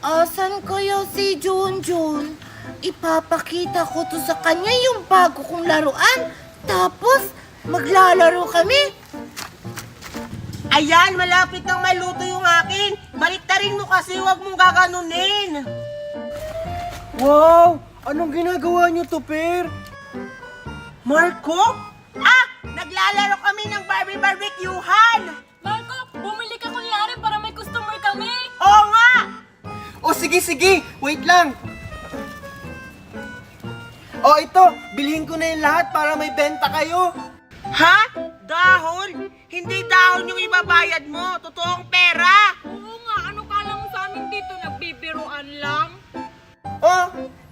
Asan kaya si Junjun? Ipapakita ko to sa kanya yung bago kong laruan. Tapos, maglalaro kami. Ayan, malapit nang maluto yung akin. Baliktarin mo kasi, huwag mong gaganunin. Wow! Anong ginagawa niyo to, Per? Marco? Naglalaro kami ng Barbie barbecuehan. Marco, bumili ka kunyari para may customer kami. Oo nga! O sige, wait lang. O ito, bilhin ko na yung lahat para may benta kayo. Ha? Dahon? Hindi dahon yung ibabayad mo. Totoong pera. Oo nga, ano kala mo sa amin dito? Nagbibiruan lang?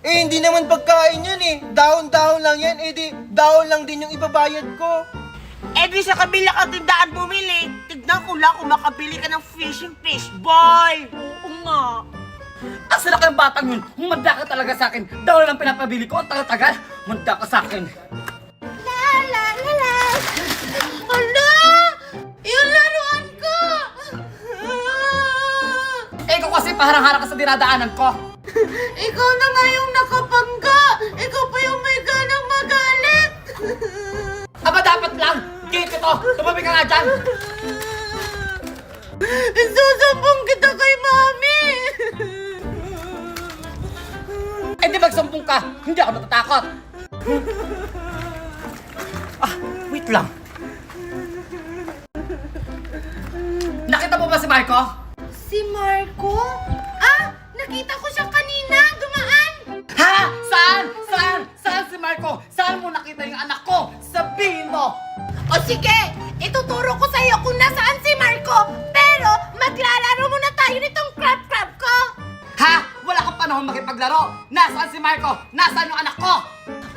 Hindi naman pagkain yan eh. Dahon-dahon lang yan, di dahon lang din yung ibabayad ko. Di sa kabila ka tindaan bumili. Tignan ko lang kung makabili ka ng fishing fish ball. Oo nga. Asa na kayong batang yun? Humanda ka talaga sa akin. Daw lang pinapabili ko. Ang tagal-tagal. Humanda ka sa akin. La la la la. Ala! Yung laruan ko! Ikaw kasi paharang-harang ka sa dinadaanan ko. Ikaw na nga yung nakapangga. Ikaw pa yung may ganang magalit. Aba dapat lang. Gate ito. Tumabi ka nga dyan. Susubong kita kay Mami. Di magsumbong ka. Hindi ako natatakot. Wait lang. Nakita mo ba si Marco? Si Marco? Nakita ko siya kanina. Dumaan. Ha? Saan si Marco? Saan mo nakita yung anak ko? Sabihin mo! O sige, ituturo ko sa'yo kung nasaan si Marco. Pero maglalaro muna tayo nitong crab ko. Ha? Wala kang panahon makipaglaro. Nasaan si Marco? Nasaan yung anak ko?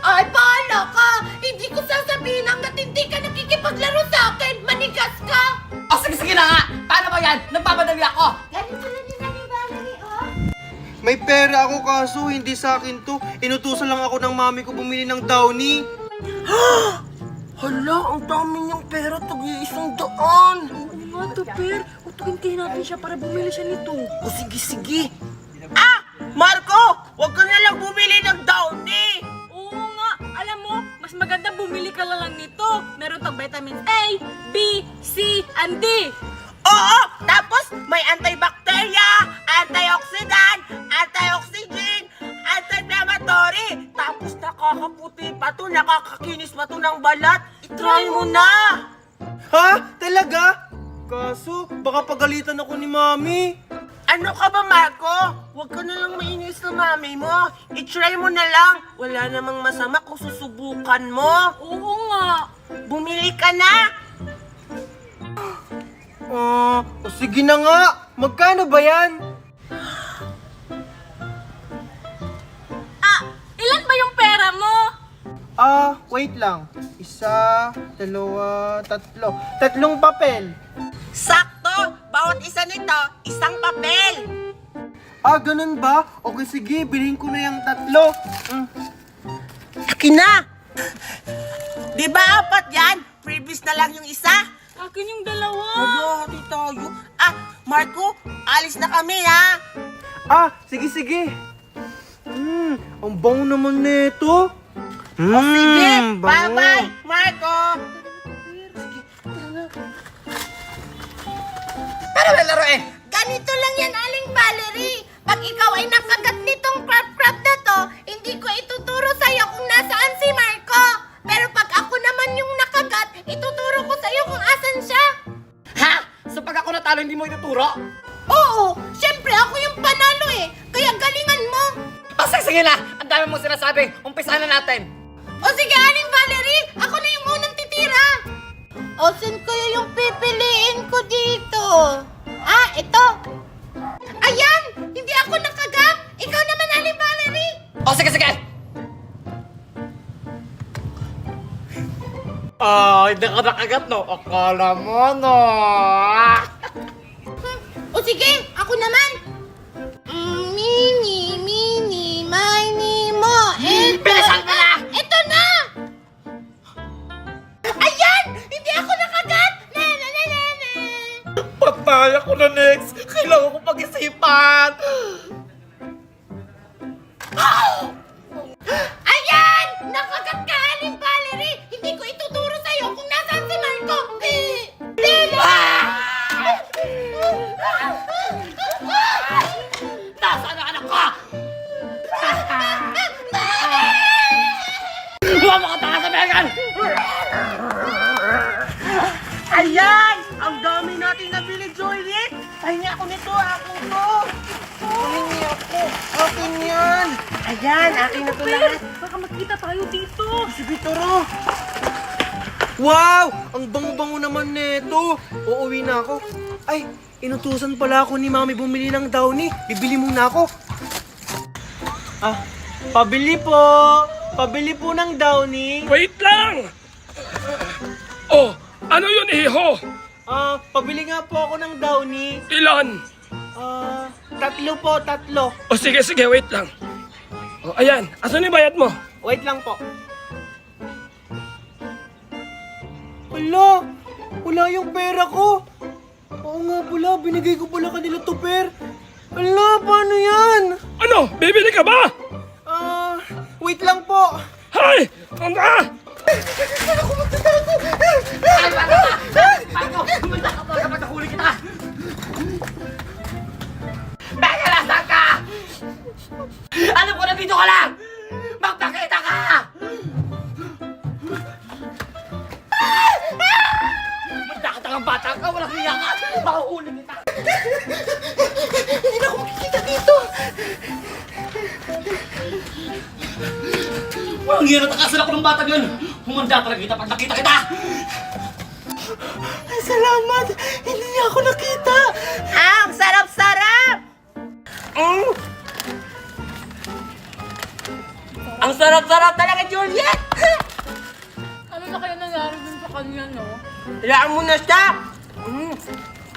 Ay, bahala ka. Hindi ko sasabihin hanggat hindi ka nakikipaglaro sa akin. Manigas ka. O sige na nga! Paano ba yan? Nagpapadali ako! Ganito lang yung nani Valerie, oh. May pera ako kaso hindi sa akin to. Inutusan lang ako ng mami ko bumili ng Downy. Hala, ang dami niyang pera. Tag-100. Oo nga to, Per. Utugintihin natin siya para bumili siya nito. O sige. Marco! Huwag ka na lang bumili ng Downy. Oo nga. Alam mo, mas maganda bumili ka na lang nito. Meron tong vitamins A, B, C, and D. Oo! Tapos may antibacteria, antioxidant, antioxygen, anti-inflammatory. Tapos nakakaputi pa to, nakakakinis pa to ng balat. I-try mo na! Ha? Talaga? Kaso, baka pagalitan ako ni mami. Ano ka ba, Marco? Huwag ka na lang mainis sa mami mo. I-try mo na lang. Wala namang masama kung susubukan mo. Oo nga. Bumili ka na! Sige na nga. Magkano ba yan? Ilan ba yung pera mo? Wait lang. 1, 2, 3. 3 papel. Sakto! Bawat isa nito, isang papel! Ganun ba? Okay, sige. Bilhin ko na yung 3. Akin na! Di ba 4 yan? Previous na lang yung isa. Akin yung dalawa. Hati tayo. Marco, alis na kami ha. Sige. Ang bango naman nito. Sige, bango. bye-bye, Marco. Para may laro eh! Ganito lang yan, Aling Valerie. Pag ikaw ay nakagat nitong crab na to, hindi ko ituturo sa'yo kung nasaan si Marco. Pero pag ako naman yung nakagat, ituturo ko sa'yo kung asan siya. Ha? So pag ako natalo, hindi mo ituturo? Oo, syempre ako yung panalo eh. Kaya galingan mo. O sige na! Ang dami mong sinasabi. Umpisahan na natin. O sige, Aling Valerie, ako na yung unang titira. O saan kaya yung pipiliin ko dito? Ito. Ayan, hindi ako nakagat. Ikaw naman, Aling Valerie. O sige! Hindi ka nakagat, no? Akala mo, no? O sige, ako naman. Mini, mini, mo. Bilisan mo na! Ito na! Ayan! Hindi ako nakagat! Patay ako na next! Kailangan ko pag-isipan! Ayan! Ang dami natin nabili, Juliet! Pahingi ako nito, akin to! Humingi ako. Akin yan. Ayan, akin na to lahat. Baka magkita tayo dito. Sige, tara. Wow! Ang bango-bango naman nito. Uuwi na ako. Ay, inutusan pala ako ni Mami bumili ng downy. Bibili muna ako. Ah, pabili po. Pabili po ng downy. Wait lang! Oh, ano yun, iho? Pabili nga po ako ng downy. Ilan? Tatlo po, tatlo. O sige, wait lang. O, ayan. Asan yung bayad mo? Wait lang po. Wala! Wala yung pera ko! Oo nga pala, binigay ko pala kanila to, Per. Wala, paano yan? Ano? Bibili ka ba? Wait lang po. Hay! Ano ka? Paano? Kumanda ka talaga pag nahuli kita! Beka, nasaan ka? Alam ko na dito ka lang! Magpakita ka! Magdakatangang bata ka, walang hiya ka! Mahuhuli kita! Hindi na ako makikita dito. Walang hiya na takasan ako ng bata yun! Humanda talaga kita pag nakita kita! Salamat. Hindi niya ako nakita. Ang sarap-sarap! Ang sarap-sarap talaga, Juliet! Ano na kaya nangyari dun sa kanya, no? Hayaan mo na siya!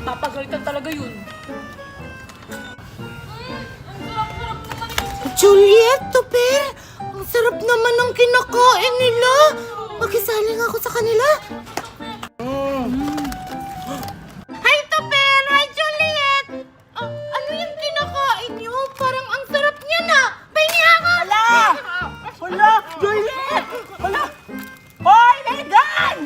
Papagalitan talaga yun. Juliet, Per, ang sarap naman ng kinakain nila. Mag-isaling ako sa kanila. Hi, Per! Hi, Juliet! Ano yung kinakain niyo? Parang ang sarap niya na. Pahingi ako! Hala! Juliet! Hala! Hoy, Megan!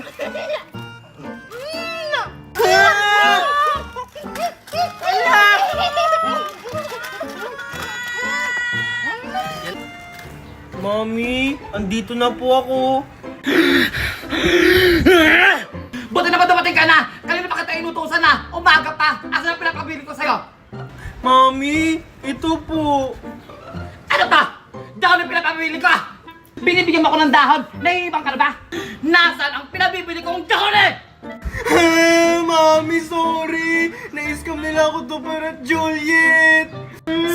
Mami, andito na po ako. Buti naman dumating ka na! Kanina pa kita inutusan na! Umaga pa! Asan ang pinapabili ko sa'yo? Mami, ito po. Ano to? Dahon ang pinapabili ko! Binibigyan mo ako ng dahon! Naiibang ka na ba? Nasaan ang pinabibili kong dahon eh? Mami, sorry. Na-scam nila ako to, Per at Juliet.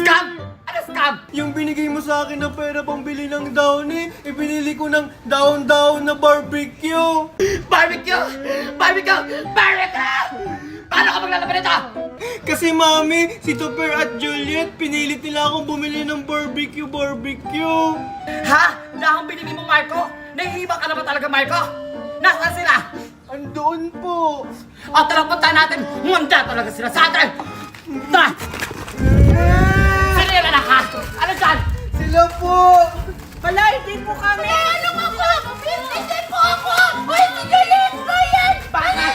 Scam! Ano scam? Yung binigay mo sa akin na pera pambili ng downy, ibinili ko ng daon-daon na barbecue. Barbecue! Barbecue! Barbecue! Paano ka maglalaban nito? Kasi Mami, si Topper at Juliet, pinilit nila akong bumili ng barbecue. Ha? Dahon binili mo, Marco? Naiibang ka na ba talaga, Marco? Nasaan sila? Andoon po. O tara, punta natin! Munda talaga sila sa atin! Tara! Sino yung anak ha? Ano dyan? Sila po. Hala, hindi po kami! Anong ako? Hindi po ako! Hoy, si Juliet ba yan? Bakit?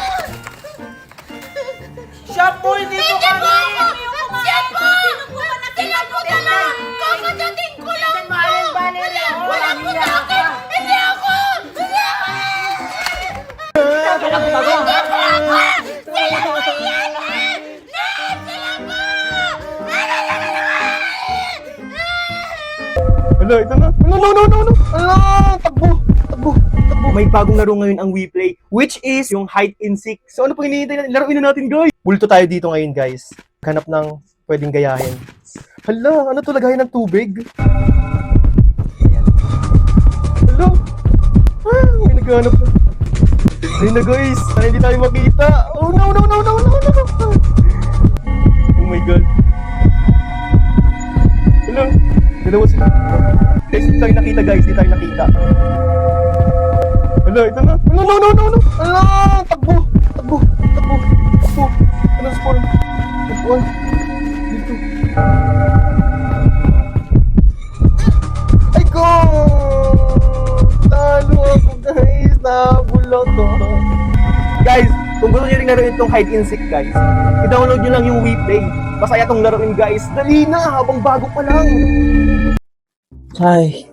Siya po, hindi po kami! Siya po! Sila po talaga! Kakadating ko lang po! Wala po sa akin! Hindi ako! Hindi ako! Kailangan ko bago! Sila po yan! Sila po! Hala, ito na. No. Hala, takbo. May bagong laro ngayon ang WePlay, which is yung hide and seek. So ano pang hinihintay natin? Laruin na natin, guys. Bulto tayo dito ngayon, guys. Hanap ng pwedeng gayahin. Hala, ano to, lagayan ng tubig? Ayan. Hala. May naghanap na. Ayun na, guys. Sana hindi tayo makita. Oh, no. Oh my God. Hala. Dalawa sila. Guys, hindi tayo nakita, guys. Hindi tayo nakita. Hala, ito na. No. Hala, takbo. Ano spawn? Spawn. Dito. Ay ko! Talo ako, guys. Nabulok ko. Guys, kung gusto nyo rin laruin itong hide and seek, guys, i-download nyo lang yung WePlay. Masaya itong laruin, guys. Dali na, habang bago pa lang. Ay,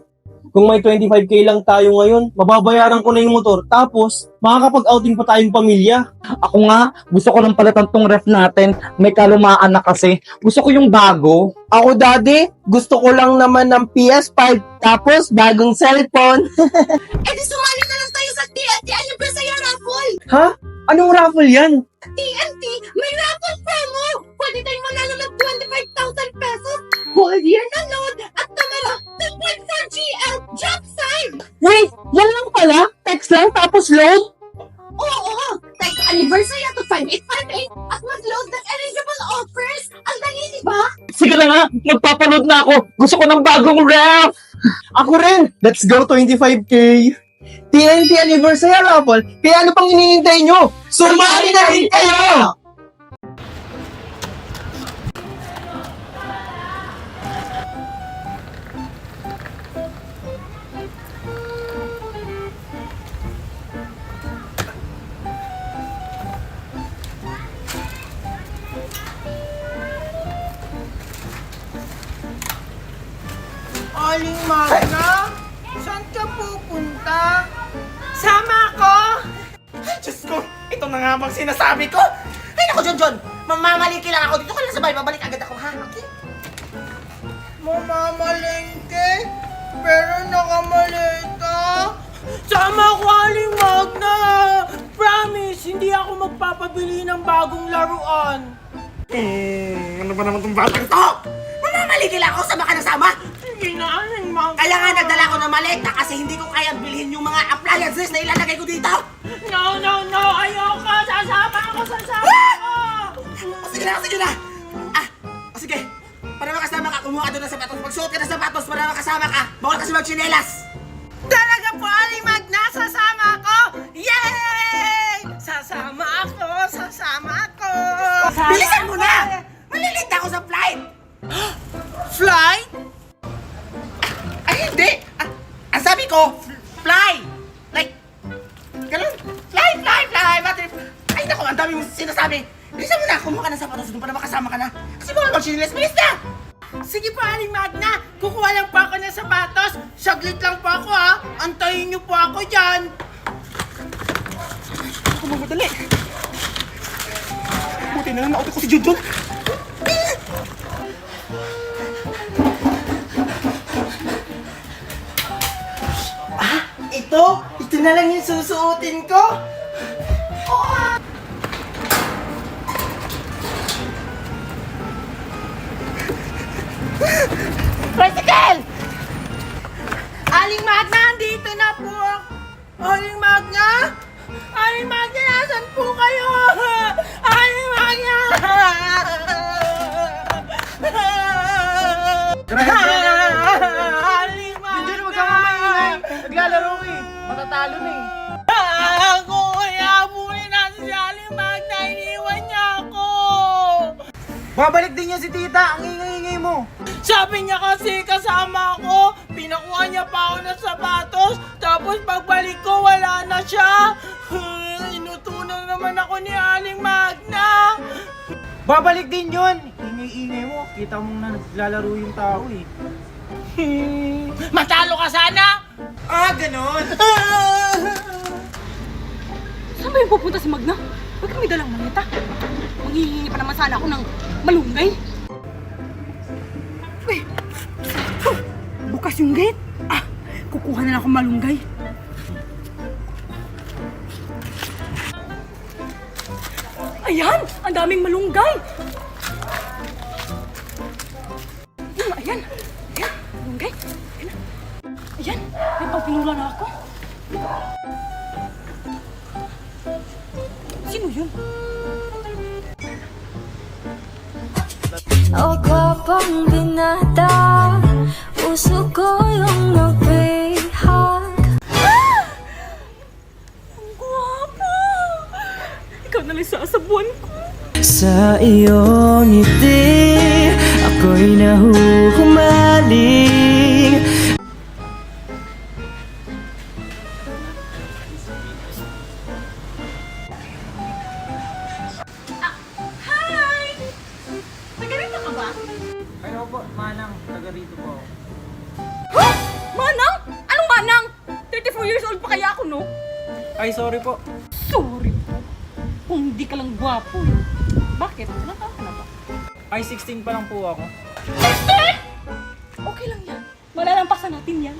Kung may 25k lang tayo ngayon, mababayaran ko na yung motor. Tapos, makakapag-outing pa tayong pamilya. Ako nga, gusto ko ng palitan tong ref natin. May kalumaan na kasi. Gusto ko yung bago. Ako, Daddy, gusto ko lang naman ng PS5 tapos bagong cellphone. Eh di sumali na lang tayo sa TNT Anniversary Raffle! Ha? Anong raffle yan? TNT, may raffle promo! Pwede tayong manalo ng 25,000 pesos, whole year na load, at tumara 2.4 GL job site! Wait, yan lang pala? Text lang tapos load? Oo! Take anniversary at 5858 at mag-load ng eligible offers! Ang dali, di ba? Sige na nga, magpapaload na ako. Gusto ko ng bagong ref. Ako rin! Let's go 25k! TNT Anniversary Raffle! Kaya ano pang hinihintay nyo? Sumali na rin kayo! Aling Magna, saan ka pupunta? Sama ko! Ay, Diyos ko, ito na nga bang sinasabi ko? Ay, naku, John, mamamaliki lang ako dito. Kailan sabay, babalik agad ako, ha? Okay? Mamamalengke? Pero nakamalita? Sama ko, Aling Magna! Promise, hindi ako magpapabili ng bagong laruan. Ano ba naman tong batang to? Mamamaliki lang ako, sama ka na sama? Hindi na, Aling Magna. Kaya nga nagdala ko ng maleta kasi hindi ko kayang bilhin yung mga appliances na ilalagay ko dito. No, ayoko! Sasama ako! O sige na! Sige. Para makasama ka, kumuha ka doon ng sapatos. Magsuot ka ng sapatos para makasama ka. Bawal kasi magchinelas. Talaga po, Aling Magna! Sasama ako! Yay! Sasama ako! Bilisan mo na! Malilate ako sa flight! Flight? Ay, hindi! Ang sabi ko, fly! Like, ganun. Fly! Ay, naku, ang dami mong sinasabi. Bilisan mo na, kumuha ka ng sapatos doon para makasama ka na. Kasi bawal magchinelas, bilis na! Sige po, Aling Magna. Kukuha lang po ako ng sapatos. Saglit lang po ako, ha. Antayin niyo po ako dyan. Ako mamadali. Buti na lang nauto ko si Junjun. Ito na lang yung susuotin ko. Tricycle! Aling Magna, andito na po. Aling Magna? Aling Magna, nasan po kayo? Aling Magna! Aling Magna! Diyan, huwag kang maingay. Naglalaro ko eh. Matatalo na eh. Ako, kaya abulin natin si Aling Magna. Iniwan niya ako. Babalik din niya si tita. Ang ingay-ingay mo. Sabi niya kasi kasama ako, pinakuha niya pa ako ng sapatos, tapos pagbalik ko wala na siya. Inutunan naman ako ni Aling Magna. Babalik din yun. Ingay-ingay mo. Kita mo na naglalaro yung tao eh. Matalo ka sana! Ganon. Saan ba yung pupunta si Magna? Bakit may dalang maleta? Manghihingi pa naman sana ako ng malunggay. Uy! Bukas yung gate. Kukuha na lang akong malunggay. Ayan! Ang daming malunggay! Ayan! Malunggay! Ayan! May pagpinula na ako. Sino yun? Ako pang binata, puso ko yung nabihag. Ang gwapo! Ikaw na lang sasabuan ko. Sa iyong ngiti, ako'y nahuhumaling. Hi! Taga-rito ka ba? Ay, opo. Manang. Taga rito po. Manang? 2 years old pa kaya ako, no? Ay, sorry po. Sorry po. Kung di ka lang gwapo. Bakit? Ilang taon ka na ba? Ay, 16 pa lang po ako. Okay lang yan. Malalampasan natin yan.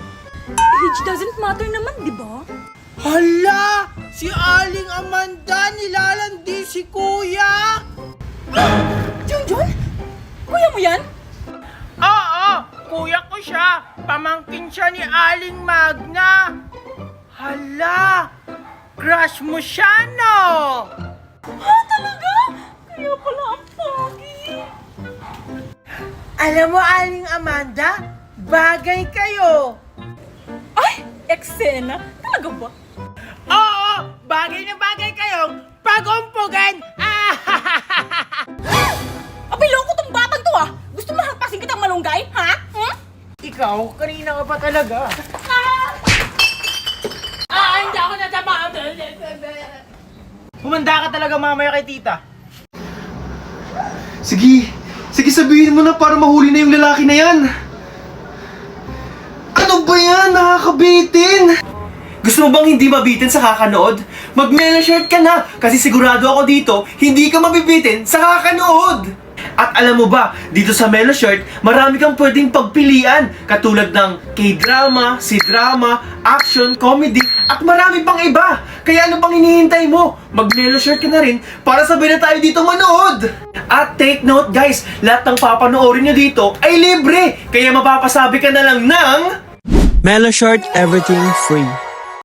Age doesn't matter naman, di ba? Hala! Si Aling Amanda nilalandi si Kuya! Junjun? Kuya mo yan? Oo! Kuya ko siya! Pamangkin siya ni Aling Magna! Hala! Crush mo siya, no? Ha, talaga? Kaya pala ang pogi. Alam mo, Aling Amanda, bagay kayo! Ay, eksena. Talaga ba? Oo! Bagay na bagay kayong pag-umpugan! Abay, loko tong batang to ah. Gusto mo hampasin kitang malunggay, ha? Hmm? Ikaw, kanina ka pa talaga. Hindi ako natama. Humanda ka talaga mamaya kay tita. Sige, sabihin mo na para mahuli na yung lalaki na yan. Ano ba yan? Nakakabitin! Gusto mo bang hindi mabitin sa kakanood? Mag-mela shirt ka na! Kasi sigurado ako dito, hindi ka mabibitin sa kakanood! At alam mo ba, dito sa Mela Shirt, marami kang pwedeng pagpilian. Katulad ng K-drama, C-drama, action, comedy, at marami pang iba. Kaya ano pang hinihintay mo? Mag-Mela Shirt ka na rin para sabay na tayo dito manood. At take note guys, lahat ng papanoorin nyo dito ay libre. Kaya mapapasabi ka na lang ng... Mela Short, everything free.